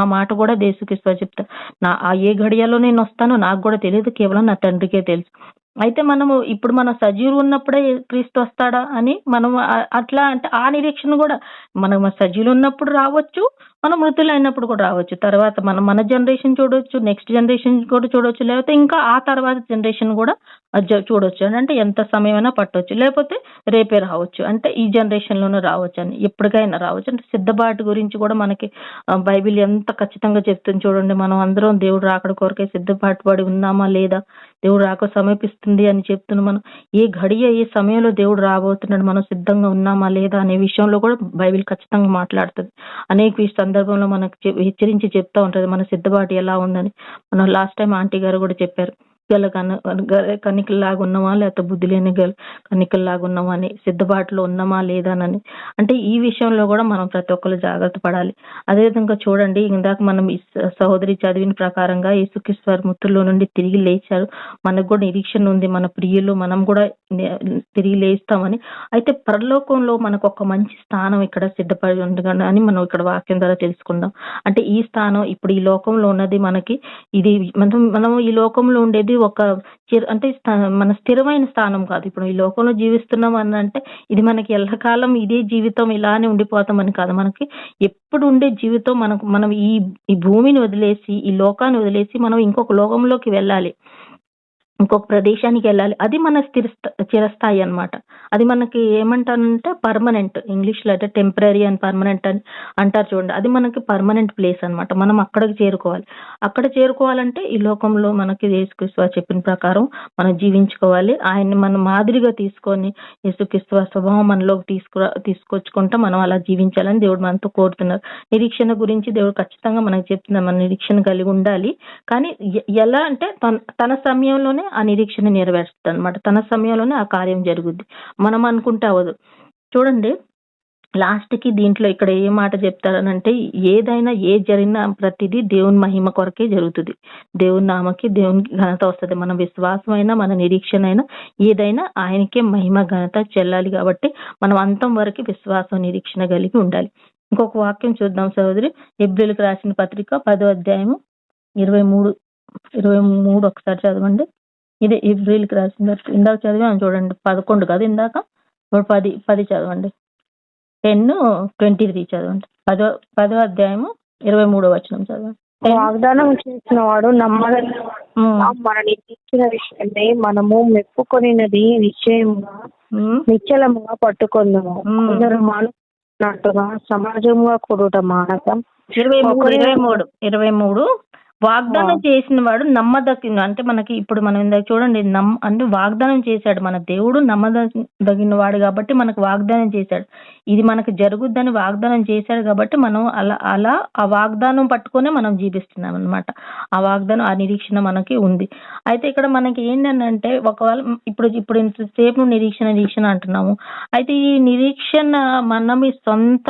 A: ఆ మాట కూడా యేసుక్రీస్తు వారు చెప్తారు, ఆ ఏ గడియలో నేను వస్తానో నాకు కూడా తెలియదు, కేవలం నా తండ్రికే తెలుసు. అయితే మనము ఇప్పుడు మన సజీవులు ఉన్నప్పుడే క్రీస్తు వస్తాడా అని మనం అట్లా అంటే ఆ నిరీక్షణ కూడా మనం సజీవులు ఉన్నప్పుడు రావచ్చు, మనం మృతులైనప్పుడు కూడా రావచ్చు. తర్వాత మన జనరేషన్ చూడొచ్చు, నెక్స్ట్ జనరేషన్ కూడా చూడొచ్చు, లేకపోతే ఇంకా ఆ తర్వాత జనరేషన్ కూడా చూడొచ్చు. అంటే ఎంత సమయమైనా పట్టొచ్చు, లేకపోతే రేపే రావచ్చు, అంటే ఈ జనరేషన్ లోనే రావచ్చు అని, ఎప్పటికైనా రావచ్చు. అంటే సిద్ధపాటు గురించి కూడా మనకి బైబిల్ ఎంత ఖచ్చితంగా చెప్తుంది చూడండి. మనం అందరం దేవుడు రాకడ కొరకే సిద్ధపాటు పడి ఉన్నామా లేదా, దేవుడు రాక సమీపిస్తుంది అని చెప్తున్నాం. మనం ఏ గడియ ఏ సమయంలో దేవుడు రాబోతున్నాడు, మనం సిద్ధంగా ఉన్నామా లేదా అనే విషయంలో కూడా బైబిల్ ఖచ్చితంగా మాట్లాడుతుంది. అనేక సందర్భంలో మనకు హెచ్చరించి చెప్తా ఉంటది మన సిద్ధపాటు ఎలా ఉందని. మనం లాస్ట్ టైం ఆంటీ గారు కూడా చెప్పారు, కన్నికల్లాగా ఉన్నామా లేకపోతే బుద్ధి లేని కన్నికల్లాగా ఉన్నామా అని, సిద్ధపాటులో ఉన్నామా లేదా అని. అంటే ఈ విషయంలో కూడా మనం ప్రతి ఒక్కరు జాగ్రత్త పడాలి. అదేవిధంగా చూడండి, ఇందాక మనం ఈ సహోదరి చదివిన ప్రకారంగా యేసుక్రీస్తు వారి మృతుల్లో నుండి తిరిగి లేచారు. మనకు కూడా నిరీక్షణ ఉంది, మన ప్రియులు మనం కూడా తిరిగి లేస్తామని. అయితే పరలోకంలో మనకు ఒక మంచి స్థానం ఇక్కడ సిద్ధపడి ఉండగా అని మనం ఇక్కడ వాక్యం ద్వారా తెలుసుకుందాం. అంటే ఈ స్థానం ఇప్పుడు ఈ లోకంలో ఉన్నది మనకి, ఇది మనం ఈ లోకంలో ఉండేది ఒక అంటే మన స్థిరమైన స్థానం కాదు. ఇప్పుడు ఈ లోకంలో జీవిస్తున్నాం అని అంటే ఇది మనకి ఎల్లకాలం ఇదే జీవితం ఇలానే ఉండిపోతామని కాదు. మనకి ఎప్పుడు ఉండే జీవితం మనం ఈ భూమిని వదిలేసి, ఈ లోకాన్ని వదిలేసి మనం ఇంకొక లోకంలోకి వెళ్ళాలి, ఇంకొక ప్రదేశానికి వెళ్ళాలి. అది మన చిరస్థాయి అన్నమాట. అది మనకి ఏమంటారంటే పర్మనెంట్, ఇంగ్లీష్ లో అయితే టెంపరరీ అండ్ పర్మనెంట్ అని అంటారు చూడండి. అది మనకి పర్మనెంట్ ప్లేస్ అన్నమాట. మనం అక్కడికి చేరుకోవాలి. అక్కడ చేరుకోవాలంటే ఈ లోకంలో మనకి యేసుక్రీస్తు చెప్పిన ప్రకారం మనం జీవించుకోవాలి. ఆయన్ని మనం మాదిరిగా తీసుకొని యేసుక్రీస్తు స్వభావం మనలోకి తీసుకొచ్చుకుంటా మనం అలా జీవించాలని దేవుడు మనతో కోరుతున్నారు. నిరీక్షణ గురించి దేవుడు ఖచ్చితంగా మనకు చెప్తున్నారు, మన నిరీక్షణ కలిగి ఉండాలి. కానీ ఎలా అంటే తన సమయంలోనే ఆ నిరీక్షణ నెరవేరుస్తుంది అనమాట. తన సమయంలోనే ఆ కార్యం జరుగుద్ది, మనం అనుకుంటే అవ్వదు. చూడండి లాస్ట్ కి దీంట్లో ఇక్కడ ఏ మాట చెప్తారనంటే, ఏదైనా జరిగినా ప్రతిదీ దేవుని మహిమ కొరకే జరుగుతుంది. దేవుని నామకి దేవునికి ఘనత వస్తుంది. మన విశ్వాసమైనా మన నిరీక్షణ అయినా ఏదైనా ఆయనకే మహిమ ఘనత చెల్లాలి. కాబట్టి మనం అంతం వరకు విశ్వాసం నిరీక్షణ కలిగి ఉండాలి. ఇంకొక వాక్యం చూద్దాం సహోదరి. హెబ్రీయులకు రాసిన పత్రిక 10వ అధ్యాయము 23 ఒకసారి చదవండి. ఇది హెబ్రీయులకు రాసిన, ఇందాక చదివాను చూడండి 11 కదా ఇందాక, ఇప్పుడు 10 చదవండి. 10:23 చదవండి. 10వ అధ్యాయము 23వ వచనం చదవండి.
B: వాగ్దానం చేసిన వాడు నమ్మదగిన మనని ఇచ్చిన విషయమే మనము మెప్పుకొనినది నిశ్చయముగా నిశ్చలముగా పట్టుకుందాము. కొందరు మానట్టుగా సమాజంగా కూడుట మానక. 23 వాగ్దానం చేసిన వాడు నమ్మదగిన, అంటే మనకి ఇప్పుడు మనం ఇందాక చూడండి అంటే వాగ్దానం చేశాడు మన దేవుడు, నమ్మదగిన వాడు కాబట్టి మనకు వాగ్దానం చేశాడు. ఇది మనకు జరుగుద్దని వాగ్దానం చేశాడు కాబట్టి మనం అలా ఆ వాగ్దానం పట్టుకునే మనం జీవిస్తున్నాం అన్నమాట. ఆ వాగ్దానం, ఆ నిరీక్షణ మనకి ఉంది. అయితే ఇక్కడ మనకి ఏంటంటే ఒకవేళ ఇప్పుడు ఇంతసేపు నిరీక్షణ అంటున్నాము. అయితే ఈ నిరీక్షణ మనం ఈ సొంత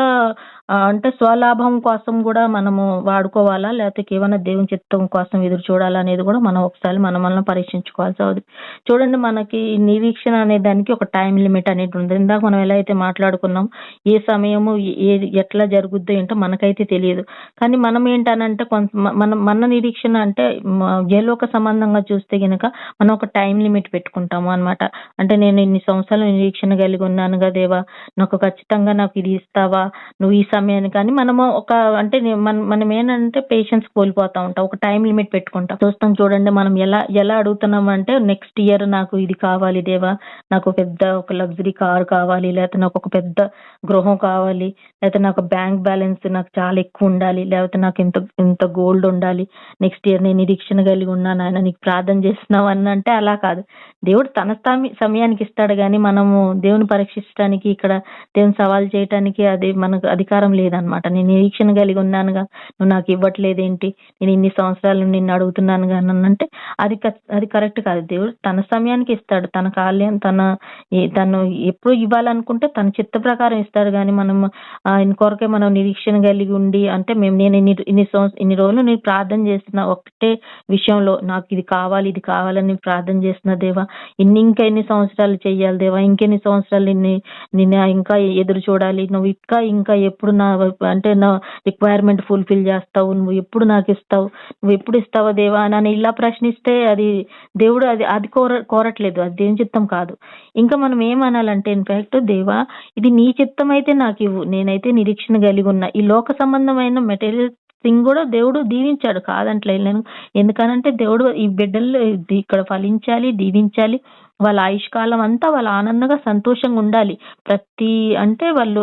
B: అంటే స్వలాభం కోసం కూడా మనము వాడుకోవాలా, లేకపోతే కేవలం దేవుని చిత్తం కోసం ఎదురు చూడాలా అనేది కూడా మనం ఒకసారి మనం పరీక్షించుకోవాల్సి అవుతుంది. చూడండి, మనకి నిరీక్షణ అనే దానికి ఒక టైం లిమిట్ అనేది ఉంది. ఇందాక మనం ఎలా అయితే మాట్లాడుకున్నాం, ఏ సమయము ఎట్లా జరుగుద్దో ఏంటో మనకైతే తెలియదు. కానీ మనం ఏంటనంటే మన నిరీక్షణ అంటే జలోక సంబంధంగా చూస్తే గనక మనం ఒక టైం లిమిట్ పెట్టుకుంటాము అన్నమాట. అంటే నేను ఇన్ని సంవత్సరాలు నిరీక్షణ కలిగి ఉన్నాను కదా దేవా, నాకు ఖచ్చితంగా నాకు ఇది ఇస్తావా నువ్వు ఈ సమయాన్ని. కానీ మనము ఒక అంటే మనం ఏంటంటే పేషెన్స్ కోల్పోతా ఉంటాం.
A: ఒక టైం లిమిట్ పెట్టుకుంటాం. చూస్తాం చూడండి, మనం ఎలా అడుగుతున్నాం అంటే, నెక్స్ట్ ఇయర్ నాకు ఇది కావాలి దేవా, నాకు ఒక లగ్జరీ కార్ కావాలి, లేకపోతే నాకు ఒక పెద్ద గృహం కావాలి, లేకపోతే నాకు బ్యాంక్ బ్యాలెన్స్ నాకు చాలా ఎక్కువ ఉండాలి, లేకపోతే నాకు ఇంత గోల్డ్ ఉండాలి, నెక్స్ట్ ఇయర్ నేను నిరీక్షణ కలిగి ఉన్నాను ఆయన నీకు ప్రార్థన చేస్తున్నావు అని అంటే అలా కాదు. దేవుడు తన సమయానికి ఇస్తాడు, కానీ మనము దేవుని పరీక్షించడానికి, ఇక్కడ దేవుని సవాల్ చేయడానికి అది మనకు అధికారం లేదనమాట. నేను నిరీక్షణ కలిగి ఉన్నానుగా, నువ్వు నాకు ఇవ్వట్లేదేంటి, నేను ఇన్ని సంవత్సరాలు నిన్ను అడుగుతున్నాను కానీ అంటే అది కరెక్ట్ కాదు. దేవుడు తన సమయానికి ఇస్తాడు, తన కాల్యం తను ఎప్పుడు ఇవ్వాలనుకుంటే తన చిత్త ప్రకారం ఇస్తాడు. కానీ మనం ఇంకొరకే మనం నిరీక్షణ కలిగి ఉండి అంటే నేను ఇన్ని రోజులు నేను ప్రార్థన చేస్తున్నా ఒకటే విషయంలో, నాకు ఇది కావాలని ప్రార్థన చేస్తున్నా దేవా, ఇంకా ఎన్ని సంవత్సరాలు చెయ్యాలి దేవా, ఇంకెన్ని సంవత్సరాలు నిన్ను ఇంకా ఎదురు చూడాలి, నువ్వు ఇంకా ఎప్పుడు నా రిక్వైర్మెంట్ ఫుల్ఫిల్ చేస్తావు, నువ్వు ఎప్పుడు నాకు ఇస్తావు, నువ్వు ఎప్పుడు ఇస్తావా దేవా అని ఇలా ప్రశ్నిస్తే అది దేవుడు అది కోరట్లేదు, అది దేవుని చిత్తం కాదు. ఇంకా మనం ఏమనాలంటే, ఇన్ఫాక్ట్ దేవా ఇది నీ చిత్తం అయితే నాకు ఇవ్వు, నేనైతే నిరీక్షణ కలిగి ఉన్నా. ఈ లోక సంబంధమైన మెటీరియల్ థింగ్ కూడా దేవుడు దీవించాడు, కాదంటలేను. ఎందుకనంటే దేవుడు ఈ బిడ్డలు ఇక్కడ ఫలించాలి, దీవించాలి, వాళ్ళ ఆయుష్కాలం అంతా వాళ్ళు ఆనందంగా సంతోషంగా ఉండాలి. వాళ్ళు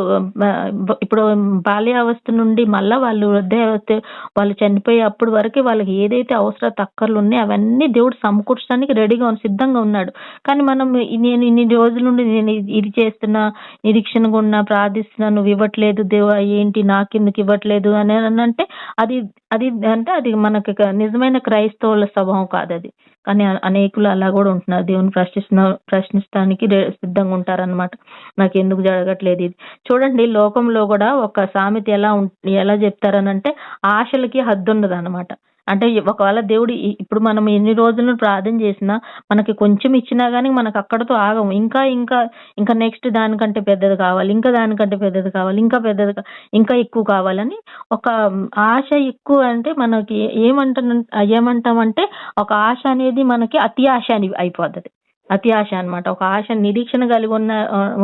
A: ఇప్పుడు బాల్యావస్థ నుండి మళ్ళా వాళ్ళు వృద్ధావస్థ, వాళ్ళు చనిపోయే అప్పుడు వరకు వాళ్ళకి ఏదైతే అవసరత అక్కర్లు ఉన్నాయో అవన్నీ దేవుడు సమకూర్చడానికి రెడీగా సిద్ధంగా ఉన్నాడు. కానీ మనం నేను ఇన్ని రోజుల నుండి నేను ఇది చేస్తున్నా, నిరీక్షణగా ఉన్నా, ప్రార్థిస్తున్నా, నువ్వు ఇవ్వట్లేదు దేవా, ఏంటి నాకెందుకు ఇవ్వట్లేదు అని అంటే అది అది మనకి నిజమైన క్రైస్తవుల స్వభావం కాదు అది. కానీ అనేకులు అలా కూడా ఉంటున్నారు, దేవుని ప్రశ్నిస్తానికి సిద్ధంగా ఉంటారన్నమాట. నాకు ఎందుకు జరగట్లేదు ఇది. చూడండి, లోకంలో కూడా ఒక సామెత ఎలా చెప్తారనంటే, ఆశలకి హద్దు ఉండదు అనమాట. అంటే ఒకవేళ దేవుడు ఇప్పుడు మనం ఎన్ని రోజులు ప్రార్థన చేసినా మనకి కొంచెం ఇచ్చినా గానీ మనకు అక్కడతో ఆగము. ఇంకా నెక్స్ట్ దానికంటే పెద్దది కావాలి, ఇంకా దానికంటే పెద్దది కావాలి, ఇంకా ఎక్కువ కావాలని ఒక ఆశ ఎక్కువ. అంటే మనకి ఏమంటామంటే ఒక ఆశ అనేది మనకి అతి ఆశ అని అయిపోతుంది. అతి ఆశ అన్నమాట. ఒక ఆశ నిరీక్షణ కలిగి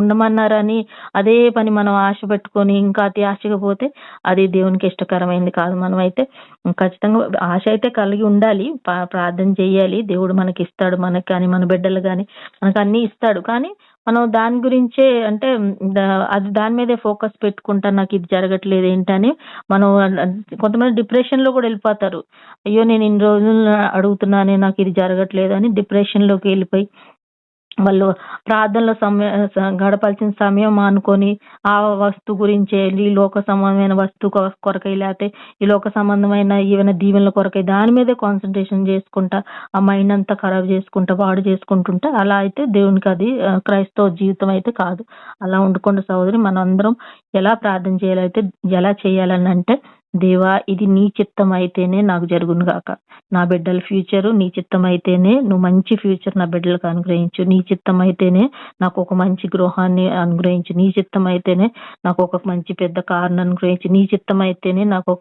A: ఉండమన్నారని అదే పని మనం ఆశ పెట్టుకొని ఇంకా అతి ఆశగా పోతే అది దేవునికి ఇష్టకరమైంది కాదు. మనమైతే ఖచ్చితంగా ఆశ అయితే కలిగి ఉండాలి, ప్రార్థన చేయాలి, దేవుడు మనకి ఇస్తాడు, మనకి కానీ మన బిడ్డలు కానీ మనకు అన్ని ఇస్తాడు. కానీ మనం దాని గురించే అంటే దాని మీదే ఫోకస్ పెట్టుకుంటా, నాకు ఇది జరగట్లేదు ఏంటని మనం కొంతమంది డిప్రెషన్ లో కూడా వెళ్ళిపోతారు. అయ్యో నేను ఇన్ని రోజులు అడుగుతున్నానే నాకు ఇది జరగట్లేదు అని డిప్రెషన్ లోకి వెళ్ళిపోయి వాళ్ళు ప్రార్థనలో గడపాల్సిన సమయం అనుకొని ఆ వస్తువు గురించే, ఈ లోక సంబంధమైన వస్తువు కొరకై, లేకపోతే ఈ లోక సంబంధమైన ఏమైనా దీవెనల కొరకై దాని మీదే కాన్సన్ట్రేషన్ చేసుకుంటా ఆ మైండ్ అంతా ఖరాబ్ చేసుకుంటా వాడు చేసుకుంటుంటే అలా అయితే దేవునికి అది క్రైస్తవ జీవితం అయితే కాదు. అలా ఉండకుండా సహోదరి, మనం అందరం ఎలా ప్రార్థన చేయాలైతే ఎలా చేయాలని అంటే, దేవా ఇది నీ చిత్తం అయితేనే నాకు జరుగును గాక, నా బిడ్డల ఫ్యూచర్ నీ చిత్తం అయితేనే నువ్వు మంచి ఫ్యూచర్ నా బిడ్డలకు అనుగ్రహించు, నీ చిత్తం అయితేనే నాకు ఒక మంచి గృహాన్ని అనుగ్రహించు, నీ చిత్తం అయితేనే నాకు ఒక మంచి పెద్ద కార్ను అనుగ్రహించు, నీ చిత్తం అయితేనే నాకు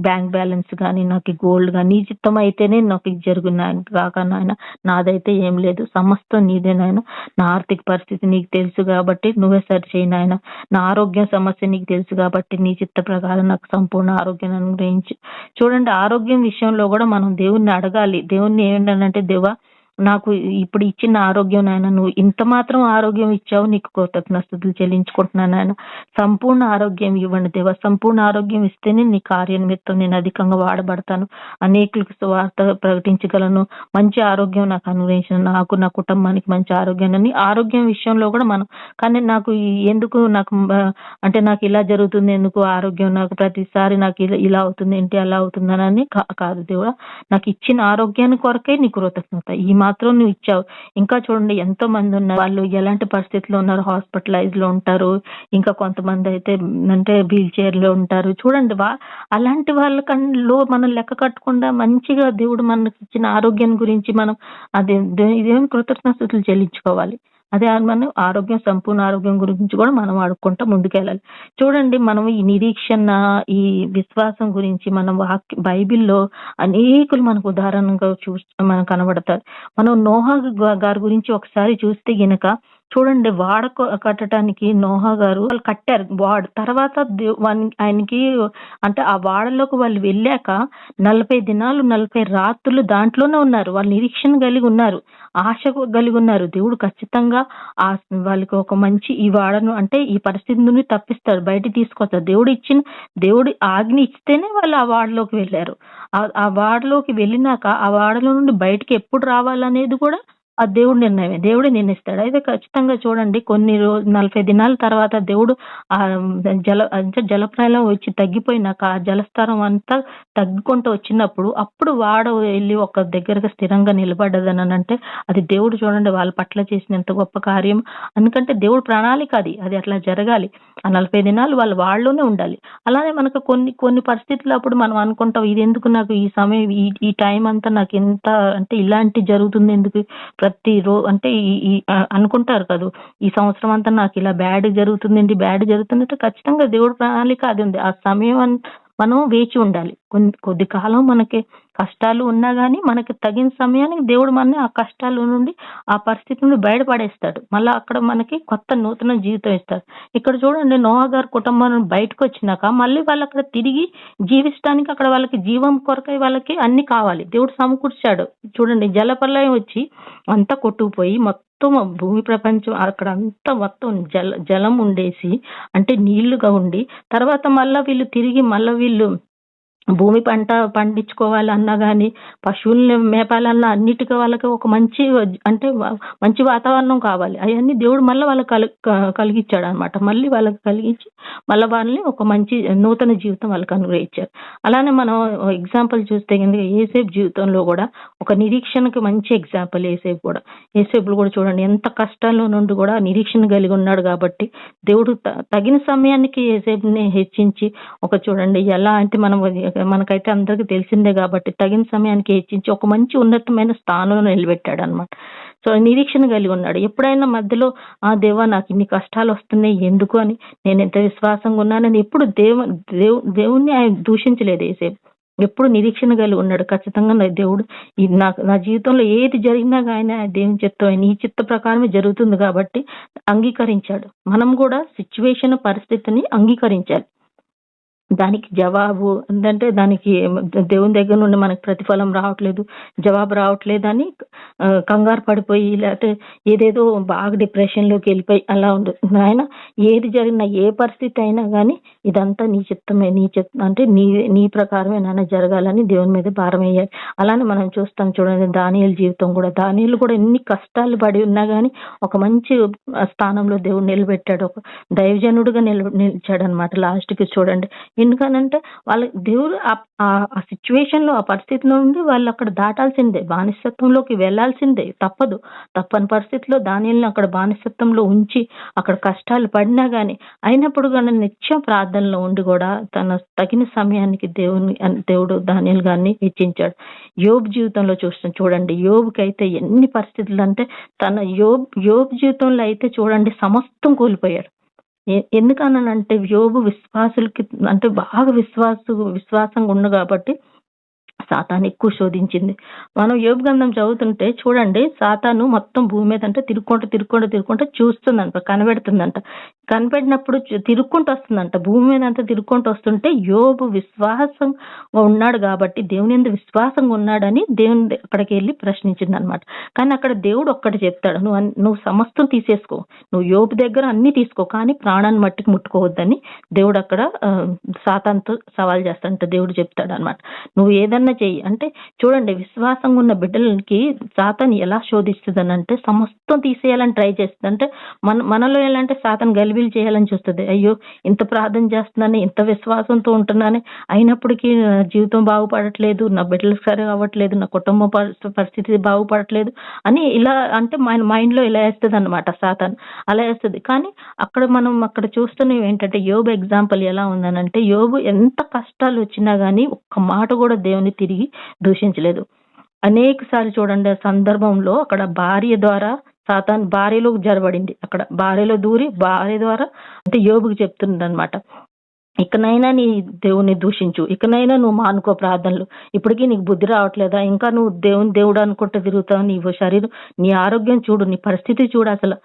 A: బ్యాంక్ బ్యాలెన్స్ కానీ, నాకు గోల్డ్ కానీ, నీ చిత్తం అయితేనే నాకు ఇది జరుగును గాక నాయన. నాదైతే ఏం లేదు, సమస్తం నీదే నాయన. నా ఆర్థిక పరిస్థితి నీకు తెలుసు కాబట్టి నువ్వే సరి చేయి నాయన. నా ఆరోగ్య సమస్య నీకు తెలుసు కాబట్టి నీ చిత్త ప్రకారం నాకు సంపూర్ణ ఆరోగ్యాన్ని అనుగ్రహించి. చూడండి, ఆరోగ్యం విషయంలో కూడా మనం దేవుణ్ణి అడగాలి. దేవుణ్ణి ఏంటంటే, దేవా నాకు ఇప్పుడు ఇచ్చిన ఆరోగ్యం నాయన, నువ్వు ఇంత మాత్రం ఆరోగ్యం ఇచ్చావు, నీకు కృతజ్ఞతలు చెల్లించుకుంటున్నాను నాయన. సంపూర్ణ ఆరోగ్యం ఇవ్వండి దేవా, సంపూర్ణ ఆరోగ్యం ఇస్తేనే నీ కార్య నిమిత్తం నేను అధికంగా వాడబడతాను, అనేకులకు సువార్త ప్రకటించగలను, మంచి ఆరోగ్యం నాకు అనుగ్రహించిన, నాకు నా కుటుంబానికి మంచి ఆరోగ్యాన్ని. ఆరోగ్యం విషయంలో కూడా మనం కానీ నాకు నాకు ఇలా జరుగుతుంది, ఎందుకు ఆరోగ్యం నాకు ప్రతిసారి నాకు ఇలా అవుతుంది ఏంటి, అలా అవుతుందని కాదు దేవుడా, నాకు ఇచ్చిన ఆరోగ్యాన్ని కొరకే నీ కృతజ్ఞత. ఈ మాత్రం నువ్వు ఇచ్చావు. ఇంకా చూడండి, ఎంతో మంది ఉన్నారు, వాళ్ళు ఎలాంటి పరిస్థితుల్లో ఉన్నారు, హాస్పిటలైజ్ లో ఉంటారు, ఇంకా కొంతమంది అయితే వీల్ చైర్ లో ఉంటారు. చూడండి, అలాంటి వాళ్ళలో మనం లెక్క కట్టకుండా మంచిగా దేవుడు మనకి ఇచ్చిన ఆరోగ్యం గురించి మనం ఇదేమి కృతజ్ఞతలు చెల్లించుకోవాలి. అదే మనం సంపూర్ణ ఆరోగ్యం గురించి కూడా మనం ఆడుకుంటా ముందుకెళ్ళాలి. చూడండి, మనం ఈ నిరీక్షణ, ఈ విశ్వాసం గురించి మనం బైబిల్లో అనేకులు మనకు ఉదాహరణగా మనకు కనబడతారు. మనం నోహా గారి గురించి ఒకసారి చూస్తే గనక చూడండి వాడ కట్టడానికి నోహా గారు వాళ్ళు కట్టారు వాడ. తర్వాత ఆయనకి అంటే ఆ వాడలోకి వాళ్ళు వెళ్ళాక 40 దినాలు 40 రాత్రులు దాంట్లోనే ఉన్నారు. వాళ్ళు నిరీక్షణ కలిగి ఉన్నారు, ఆశ కలిగి ఉన్నారు. దేవుడు ఖచ్చితంగా వాళ్ళకి ఒక మంచి ఈ వాడను అంటే ఈ పరిస్థితి నుండి తప్పిస్తాడు, బయటికి తీసుకొస్తాడు. దేవుడి ఆజ్ఞ ఇస్తేనే వాళ్ళు ఆ వాడలోకి వెళ్ళారు. ఆ వాడలోకి వెళ్ళినాక ఆ వాడలో నుండి బయటికి ఎప్పుడు రావాలనేది కూడా ఆ దేవుడి నిర్ణయమే, దేవుడే నిర్ణయిస్తాడు. అయితే ఖచ్చితంగా చూడండి కొన్ని 40 దినాల తర్వాత దేవుడు ఆ జలప్రలయం వచ్చి తగ్గిపోయినాక ఆ జలస్థరం అంతా తగ్గుకుంటూ వచ్చినప్పుడు అప్పుడు వాడ వెళ్ళి ఒక దగ్గరగా స్థిరంగా నిలబడ్డదని అంటే అది దేవుడు చూడండి వాళ్ళ పట్ల చేసిన ఎంత గొప్ప కార్యం. ఎందుకంటే దేవుడు ప్రణాళిక అది అట్లా జరగాలి. ఆ 40 దినాలు వాళ్ళు వాళ్ళలోనే ఉండాలి. అలానే మనకు కొన్ని పరిస్థితులు అప్పుడు మనం అనుకుంటాం, ఇది ఎందుకు నాకు ఈ సమయం ఈ టైం అంతా నాకు ఎంత అంటే ఇలాంటి జరుగుతుంది ఎందుకు ప్రతి అంటే అనుకుంటారు కదా, ఈ సంవత్సరం అంతా నాకు ఇలా బ్యాడ్ జరుగుతుందంటే ఖచ్చితంగా దేవుడి ప్రణాళిక అది ఉంది. ఆ సమయం మనం వేచి ఉండాలి. కొద్ది కాలం మనకి కష్టాలు ఉన్నా గానీ మనకి తగిన సమయానికి దేవుడు మనని ఆ కష్టాల నుండి ఆ పరిస్థితి నుండి బయటపడేస్తాడు. మళ్ళా అక్కడ మనకి కొత్త నూతన జీవితం ఇస్తాడు. ఇక్కడ చూడండి నోహా గారి కుటుంబం బయటకు వచ్చినాక మళ్ళీ వాళ్ళు అక్కడ తిరిగి జీవించడానికి అక్కడ వాళ్ళకి జీవం కొరకై వాళ్ళకి అన్ని కావాలి, దేవుడు సమకూర్చాడు. చూడండి జలప్రలయం వచ్చి అంతా కొట్టుకుపోయి మొత్తం భూమి ప్రపంచం అక్కడ అంతా మొత్తం జలం ఉండేసి అంటే నీళ్లుగా ఉండి తర్వాత మళ్ళా వీళ్ళు భూమి పంట పండించుకోవాలన్నా గానీ పశువుల్ని మేపాలన్నా అన్నిటికీ వాళ్ళకి ఒక మంచి వాతావరణం కావాలి. అవన్నీ దేవుడు మళ్ళీ వాళ్ళకి కలిగించాడు అనమాట. మళ్ళీ వాళ్ళకి కలిగించి మళ్ళీ వాళ్ళని ఒక మంచి నూతన జీవితం వాళ్ళకి అనుగ్రహించారు. అలానే మనం ఎగ్జాంపుల్ చూస్తే కనుక యేసేపు జీవితంలో కూడా ఒక నిరీక్షణకి మంచి ఎగ్జాంపుల్ యేసేపు కూడా చూడండి ఎంత కష్టాల్లో నుండి కూడా నిరీక్షణ కలిగి ఉన్నాడు. కాబట్టి దేవుడు తగిన సమయానికి యేసేపుని హెచ్చించి చూడండి ఎలా అంటే మనకైతే అందరికీ తెలిసిందే కాబట్టి తగిన సమయానికి హెచ్చించి ఒక మంచి ఉన్నతమైన స్థానంలో నిలబెట్టాడు అనమాట. సో నిరీక్షణ కలిగి ఉన్నాడు. ఎప్పుడైనా మధ్యలో దేవా నాకు ఇన్ని కష్టాలు వస్తున్నాయి ఎందుకు అని నేను ఎంత విశ్వాసంగా ఉన్నానని ఎప్పుడు దేవుణ్ణి ఆయన దూషించలేదు యేసేపు. ఎప్పుడు నిరీక్షణ కలిగి ఉన్నాడు. ఖచ్చితంగా దేవుడు నా జీవితంలో ఏది జరిగినా కానీ దేవుని చిత్తం నీ చిత్త ప్రకారమే జరుగుతుంది కాబట్టి అంగీకరించాడు. మనం కూడా సిచ్యువేషన్ పరిస్థితిని అంగీకరించాలి. దానికి జవాబు ఏంటంటే దానికి దేవుని దగ్గర నుండి మనకు ప్రతిఫలం రావట్లేదు, జవాబు రావట్లేదు అని కంగారు పడిపోయి లేకపోతే ఏదేదో బాగా డిప్రెషన్లోకి వెళ్ళిపోయి అలా ఉండదు. ఆయన ఏది జరిగినా ఏ పరిస్థితి అయినా కానీ ఇదంతా నీ చిత్తమే, అంటే నీ ప్రకారమే నాన్న జరగాలని దేవుని మీద భారం వేయాలి. అలానే మనం చూస్తాం చూడండి దానియేలు జీవితం కూడా, దానియేలు కూడా ఎన్ని కష్టాలు పడి ఉన్నా కానీ ఒక మంచి స్థానంలో దేవుడు నిలబెట్టాడు. ఒక దైవజనుడుగా నిలిచాడు అనమాట. లాస్ట్కి చూడండి ఎందుకనంటే వాళ్ళ దేవుడు ఆ సిచ్యువేషన్ లో ఆ పరిస్థితి నుండి వాళ్ళు అక్కడ దాటాల్సిందే, బానిసత్వంలోకి వెళ్లాల్సిందే, తప్పని పరిస్థితిలో దానియేలుని అక్కడ బానిసత్వంలో ఉంచి అక్కడ కష్టాలు పడినా గానీ అయినప్పుడు కానీ నిత్యం ప్రార్థనలో ఉండి కూడా తన తగిన సమయానికి దేవుడు దానియేలు గారిని హెచ్చించాడు. యోబు జీవితంలో చూడండి, యోబుకి అయితే ఎన్ని పరిస్థితులు అంటే యోబు జీవితంలో అయితే చూడండి సమస్తం కోల్పోయాడు. ఎందుకనంటే యోబు విశ్వాసులకి అంటే బాగా విశ్వాసంగా ఉన్న కాబట్టి సాతాను ఎక్కువ శోధించింది. మనం యోబు గ్రంథం చదువుతుంటే చూడండి సాతాను మొత్తం భూమి మీద అంటే తిరుక్కుంటూ చూస్తుందంట, కనిపెట్టినప్పుడు తిరుక్కుంటూ వస్తుందంట, భూమి మీద అంతా తిరుక్కుంటూ వస్తుంటే యోబు విశ్వాసంగా ఉన్నాడు కాబట్టి దేవుని యందు విశ్వాసంగా ఉన్నాడని దేవుని అక్కడికి వెళ్ళి ప్రశ్నించింది అనమాట. కానీ అక్కడ దేవుడు ఒక్కటి చెప్తాడు, నువ్వు సమస్తం తీసేసుకో, నువ్వు యోబు దగ్గర అన్ని తీసుకో కానీ ప్రాణాన్ని మట్టికి ముట్టుకోవద్దని దేవుడు అక్కడ సాతానుతో సవాల్ చేస్తాడంట. దేవుడు చెప్తాడు అనమాట, నువ్వు ఏదన్నా చెయ్యి అంటే చూడండి విశ్వాసంగా ఉన్న బిడ్డలకి సాతాను ఎలా శోధిస్తుంది అంటే సమస్తం తీసేయాలని ట్రై చేస్తుంది. అంటే మనలో ఎలా అంటే సాతాను గలిబిలి చేయాలని చూస్తుంది. అయ్యో ఇంత ప్రార్థన చేస్తున్నాను, ఇంత విశ్వాసంతో ఉంటున్నాను, అయినప్పటికీ జీవితం బాగుపడట్లేదు, నా బిడ్డలకు సరే అవ్వట్లేదు, నా కుటుంబ పరిస్థితి బాగుపడట్లేదు అని ఇలా అంటే మైండ్ లో ఇలా వేస్తుంది అనమాట సాతాను, అలా వేస్తుంది. కానీ అక్కడ చూస్తున్నవి ఏంటంటే యోబు ఎగ్జాంపుల్ ఎలా ఉందనంటే యోబు ఎంత కష్టాలు వచ్చినా గానీ ఒక్క మాట కూడా దేవుని తిరిగి దూషించలేదు. అనేక సార్లు చూడండి సందర్భంలో అక్కడ భార్య ద్వారా సాతాను భార్యలోకి జరబడింది, అక్కడ భార్యలో దూరి భార్య ద్వారా అంటే యోబుకి చెప్తుంది అనమాట, ఇకనైనా నీ దేవుని దూషించు, ఇకనైనా నువ్వు మానుకో ప్రార్థనలు. ఇప్పటికీ నీకు బుద్ధి రావట్లేదా? ఇంకా నువ్వు దేవుడు అనుకుంటే తిరుగుతావు. నీ శరీరం, నీ ఆరోగ్యం చూడు, నీ పరిస్థితి చూడు. అసలు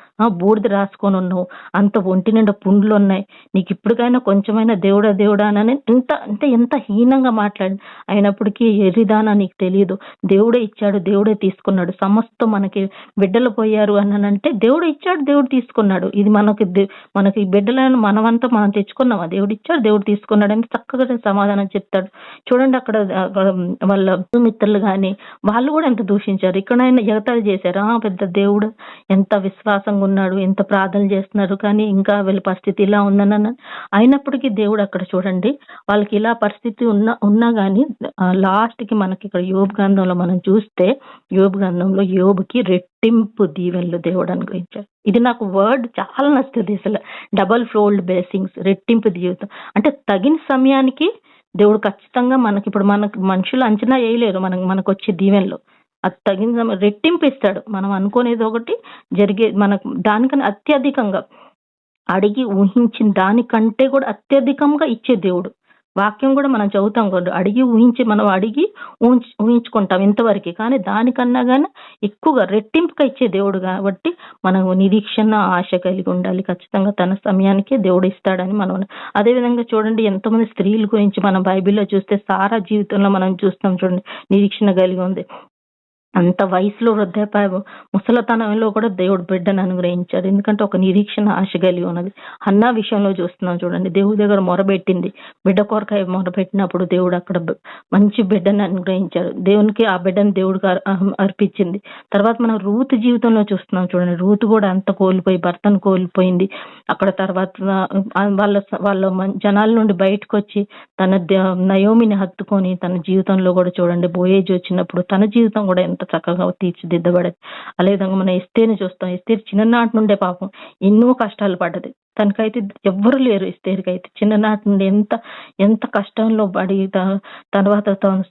A: బూడిద రాసుకొని ఉన్నావు, అంత ఒంటి నిండా పుండ్లు ఉన్నాయి. నీకు ఇప్పటికైనా కొంచెమైనా దేవుడా అని ఎంత హీనంగా మాట్లాడి, అయినప్పటికీ ఎరిదానా నీకు తెలియదు. దేవుడే ఇచ్చాడు, దేవుడే తీసుకున్నాడు. సమస్తం మనకి బిడ్డలు పోయారు అనంటే దేవుడు ఇచ్చాడు, దేవుడు తీసుకున్నాడు. ఇది మనకి బిడ్డలను మనమంతా మనం తెచ్చుకున్నామా? దేవుడు ఇచ్చాడు, దేవుడు తీసుకున్నాడని చక్కగా సమాధానం చెప్తాడు. చూడండి, అక్కడ వాళ్ళ మిత్రులు కానీ వాళ్ళు కూడా ఎంత దూషించారు. ఇక్కడైనా ఎగతాళి చేశారు. పెద్ద దేవుడు ఎంత విశ్వాసంగా ఉన్నాడు, ఎంత ప్రార్థన చేస్తున్నారు, కానీ ఇంకా వీళ్ళ పరిస్థితి ఇలా ఉందని. అయినప్పటికీ దేవుడు అక్కడ చూడండి, వాళ్ళకి ఇలా పరిస్థితి ఉన్నా కానీ లాస్ట్కి మనకి ఇక్కడ యోబు గ్రంథంలో మనం చూస్తే, యోబు గ్రంథంలో యోబుకి రెట్టింపు దీవెనలు దేవుడు అనుగ్రహించాడు. ఇది నాకు వర్డ్ చాలా నచ్చుతుంది. అసలు డబల్ ఫోల్డ్ బ్లెస్సింగ్స్, రెట్టింపు జీవితం అంటే తగిన సమయానికి దేవుడు ఖచ్చితంగా మనకి, ఇప్పుడు మనకు మనుషులు అంచనా వేయలేరు మనకు వచ్చే దీవెనలు. అది తగిన రెట్టింపు ఇస్తాడు. మనం అనుకునేది ఒకటి, జరిగే మనకు దానికన్నా అత్యధికంగా, అడిగి ఊహించిన దానికంటే కూడా అత్యధికంగా ఇచ్చే దేవుడు. వాక్యం కూడా మనం చదువుతాం కదా, మనం అడిగి ఊహించుకుంటాం ఇంతవరకు, కానీ దానికన్నా కానీ ఎక్కువగా రెట్టింపుగా ఇచ్చే దేవుడు కాబట్టి మనం నిరీక్షణ, ఆశ కలిగి ఉండాలి. ఖచ్చితంగా తన సమయానికే దేవుడు ఇస్తాడని మనం. అదేవిధంగా చూడండి, ఎంతోమంది స్త్రీల గురించి మనం బైబిల్లో చూస్తే, సారా జీవితంలో మనం చూస్తాం చూడండి, నిరీక్షణ కలిగి ఉంది. అంత వయసులో వృద్ధాప్య ముసలతనంలో కూడా దేవుడు బిడ్డను అనుగ్రహించాడు. ఎందుకంటే ఒక నిరీక్షణ, ఆశ కలిగి ఉన్నది. హన్నా విషయంలో చూస్తున్నాం చూడండి, దేవుడి దగ్గర మొరబెట్టింది, బిడ్డ కొరకై మొరబెట్టినప్పుడు దేవుడు అక్కడ మంచి బిడ్డను అనుగ్రహించాడు. దేవునికి ఆ బిడ్డను దేవుడికి అర్పించింది. తర్వాత మనం రూతు జీవితంలో చూస్తున్నాం చూడండి, రూతు కూడా అంత కోల్పోయి భర్తను కోల్పోయింది. అక్కడ తర్వాత వాళ్ళ జనాల నుండి బయటకు వచ్చి తన నయోమిని హత్తుకొని తన జీవితంలో కూడా చూడండి, బోయేజ్ వచ్చినప్పుడు తన జీవితం కూడా ఎంత చక్కగా తీర్చిదిద్దబడేది. అదేవిధంగా మనం ఎస్తేర్ని చూస్తాం. ఎస్తేర్ చిన్ననాటి నుండే పాపం ఎన్నో కష్టాలు పడ్డది. తనకైతే ఎవ్వరు లేరు. ఎస్తేర్కైతే చిన్ననాటి నుండి ఎంత కష్టంలో పడి, తర్వాత తన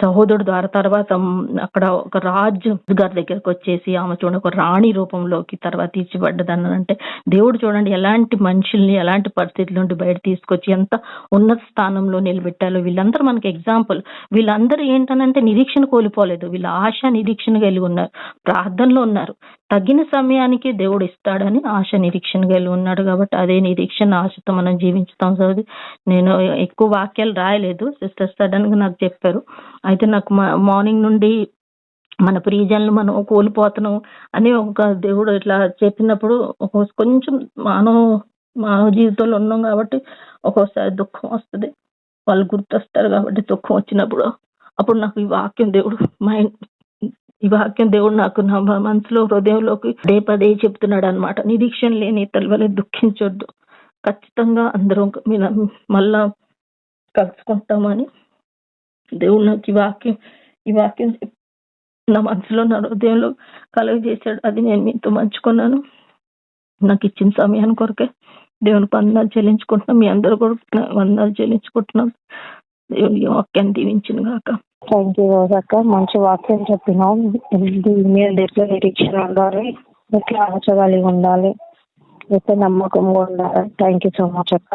A: సహోదరుడు ద్వారా తర్వాత అక్కడ ఒక రాజు గారి దగ్గరకు వచ్చేసి ఆమె చూడండి ఒక రాణి రూపంలోకి తర్వాత తీర్చిబడ్డదని. అంటే దేవుడు చూడండి ఎలాంటి మనుషుల్ని, ఎలాంటి పరిస్థితుల నుండి బయట తీసుకొచ్చి ఎంత ఉన్నత స్థానంలో నిలబెట్టాలో. వీళ్ళందరూ మనకి ఎగ్జాంపుల్. వీళ్ళందరూ ఏంటనంటే నిరీక్షణ కోల్పోలేదు. వీళ్ళ ఆశ, నిరీక్షణ కలిగి ఉన్నారు, ప్రార్థనలో ఉన్నారు. తగిన సమయానికి దేవుడు ఇస్తాడని ఆశ, నిరీక్షణ కలిగి ఉన్నాడు. కాబట్టి అదే నిరీక్షణ, ఆశతో మనం జీవించుతాం. సోది నేను ఎక్కువ వాక్యాలు రాయలేదు, సిస్టర్ సడన్ గా నాకు చెప్పారు. అయితే నాకు మార్నింగ్ నుండి మన ప్రియజనులు మనం కోల్పోతున్నాం అని ఒక దేవుడు ఇట్లా చెప్పినప్పుడు కొంచెం మానవ జీవితంలో ఉన్నాం కాబట్టి ఒక్కోసారి దుఃఖం వస్తుంది. వాళ్ళు గుర్తొస్తారు కాబట్టి దుఃఖం వచ్చినప్పుడు అప్పుడు నాకు ఈ వాక్యం దేవుడు నాకు నా మనసులో, హృదయంలోకి పదే చెప్తున్నాడు అనమాట. నిరీక్షణ లేని తల్వలే దుఃఖించొద్దు, ఖచ్చితంగా అందరం మళ్ళా కలుసుకుంటామని దేవుడు నాకు ఈ వాక్యం నా మనసులో, నా హృదయంలో కలుగజేశాడు. అది నేను మీతో పంచుకున్నాను. నాకు ఇచ్చిన సమయాన్ని కొరకే దేవునికి వందనాలు చెల్లించుకుంటున్నాం. మీ అందరూ కూడా వందనాలు చెల్లించుకుంటున్నాం. దేవుని వాక్యాన్ని దీవించిన గాక.
B: థ్యాంక్ యూ అక్క, మంచి వాక్యం చెప్పినాం. మీరు ఎట్లా నిరీక్షణ ఉండాలి, ఎట్లా ఆశ కలిగి ఉండాలి, ఎట్లా నమ్మకంగా ఉండాలి. థ్యాంక్ యూ సో మచ్ అక్క.